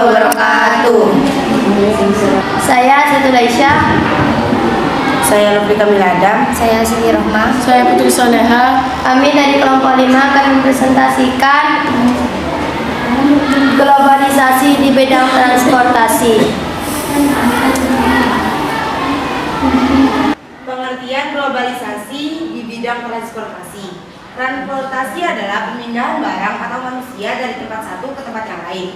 wabarakatuh. Saya Siti Aisyah. Saya Lutfi Kamil Adam. Saya Siti Rohmah. Saya Putri Soleha. Kami dari kelompok 5 akan mempresentasikan globalisasi di bidang transportasi. Pengertian globalisasi di bidang transportasi. Transportasi adalah pemindahan barang atau manusia dari tempat satu ke tempat yang lain.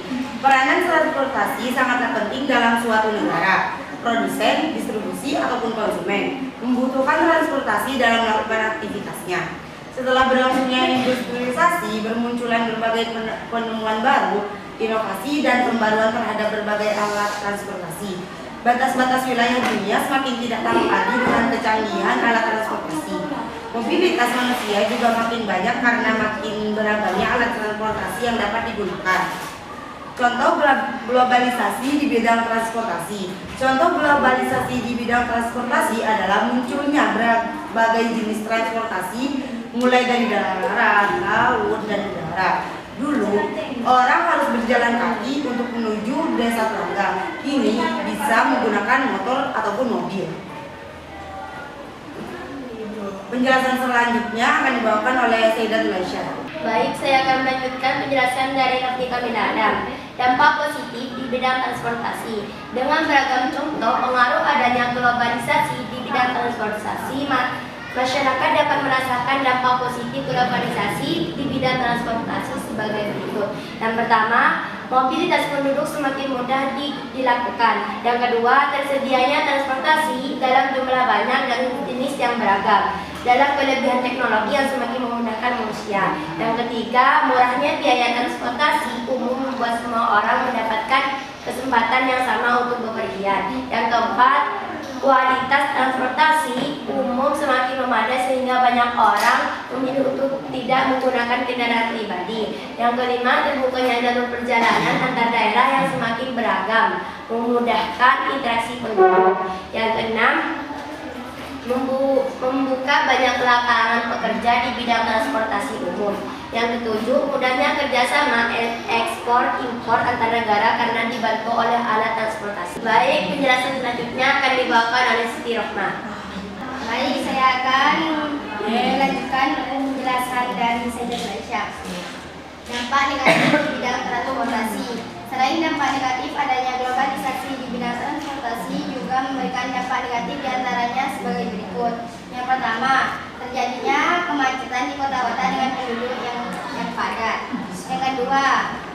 Peranan transportasi sangatlah penting dalam suatu negara. Produsen, distribusi, ataupun konsumen membutuhkan transportasi dalam melakukan aktivitasnya. Setelah berlangsungnya industrialisasi, bermunculan berbagai penemuan baru, inovasi, dan pembaruan terhadap berbagai alat transportasi. Batas-batas wilayah dunia semakin tidak terpadu dengan kecanggihan alat transportasi. Mobilitas manusia juga makin banyak karena makin beragamnya alat transportasi yang dapat digunakan. Contoh globalisasi di bidang transportasi. Contoh globalisasi di bidang transportasi adalah munculnya berbagai jenis transportasi, mulai dari darat, laut, dan udara. Dulu, orang harus berjalan kaki untuk menuju desa tetangga. Kini bisa menggunakan motor ataupun mobil. Penjelasan selanjutnya akan dibawakan oleh Sayyidatul Aisyah. Baik, saya akan melanjutkan penjelasan dari Lutfi Kamil Adam. Dampak positif di bidang transportasi. Dengan beragam contoh pengaruh adanya globalisasi di bidang transportasi, masyarakat dapat merasakan dampak positif globalisasi di bidang transportasi sebagai berikut. Yang pertama, mobilitas penduduk semakin mudah dilakukan. Yang kedua, tersedianya transportasi dalam jumlah banyak dan jenis yang beragam dalam kelebihan teknologi yang semakin memudahkan manusia. Yang ketiga, murahnya biaya transportasi umum membuat semua orang mendapatkan kesempatan yang sama untuk bepergian. Yang keempat, kualitas transportasi umum semakin memadai sehingga banyak orang memilih untuk tidak menggunakan kendaraan pribadi. Yang kelima, terbukanya jalur perjalanan antar daerah yang semakin beragam, memudahkan interaksi penduduk. Yang keenam, membuka banyak lapangan pekerja di bidang transportasi umum. Yang ketujuh, mudahnya kerjasama ekspor impor antar negara karena dibantu oleh alat transportasi. Baik, penjelasan selanjutnya akan dibawakan oleh Siti Rohmah. Baik, saya akan melanjutkan penjelasan dari Sayyidatul Aisyah. Dampak negatif di bidang transportasi. Selain dampak negatif, adanya globalisasi di bidang transportasi juga memberikan dampak negatif diantaranya sebagai berikut. Yang pertama, terjadinya kemacetan di kota-kota dengan penduduk yang padat. Yang kedua,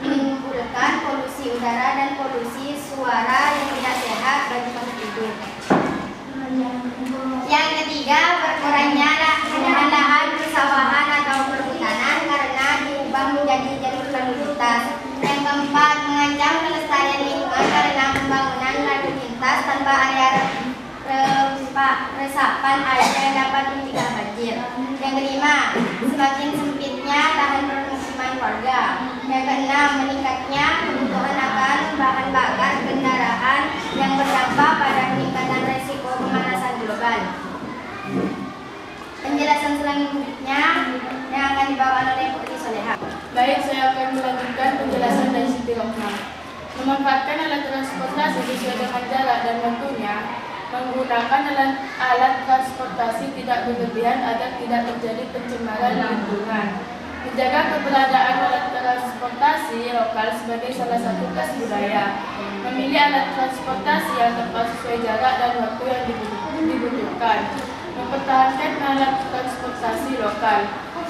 menimbulkan polusi udara dan polusi suara yang tidak sehat bagi penduduk. Yang ketiga, berkurangnya lahan persawahan atau perhutanan karena diubah menjadi jalur lalu lintas. Yang keempat, mengancam kelestarian lingkungan karena pembangunan lalu lintas tanpa area resapan air yang dapat mencegah banjir. Yang kelima, semakin sempitnya lahan permukiman warga. Yang keenam, meningkatnya kebutuhan akan bahan bakar kendaraan yang berdampak pada peningkatan resiko pemanasan global. Penjelasan selanjutnya yang akan dibawakan oleh Putri Soleha. Baik, saya akan melanjutkan penjelasan dari Siti Rohmah. Memanfaatkan alat transportasi sesuai dengan jarak dan waktunya. Menggunakan alat transportasi tidak berlebihan agar tidak terjadi pencemaran lingkungan. Menjaga keberadaan alat transportasi lokal sebagai salah satu khas budaya. Memilih alat transportasi yang tepat sesuai jarak dan waktu yang dibutuhkan. Mempertahankan alat transportasi lokal.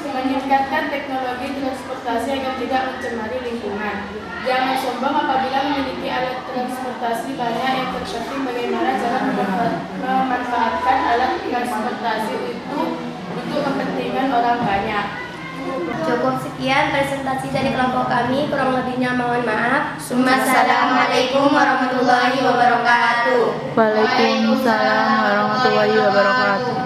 Meningkatkan teknologi transportasi agar tidak mencemari lingkungan. Jangan sombong apabila memiliki alat transportasi banyak, yang terpenting bagaimana cara memanfaatkan alat transportasi itu untuk kepentingan orang banyak. Cukup sekian presentasi dari kelompok kami, kurang lebihnya mohon maaf. Wassalamualaikum warahmatullahi wabarakatuh. Waalaikumsalam warahmatullahi wabarakatuh.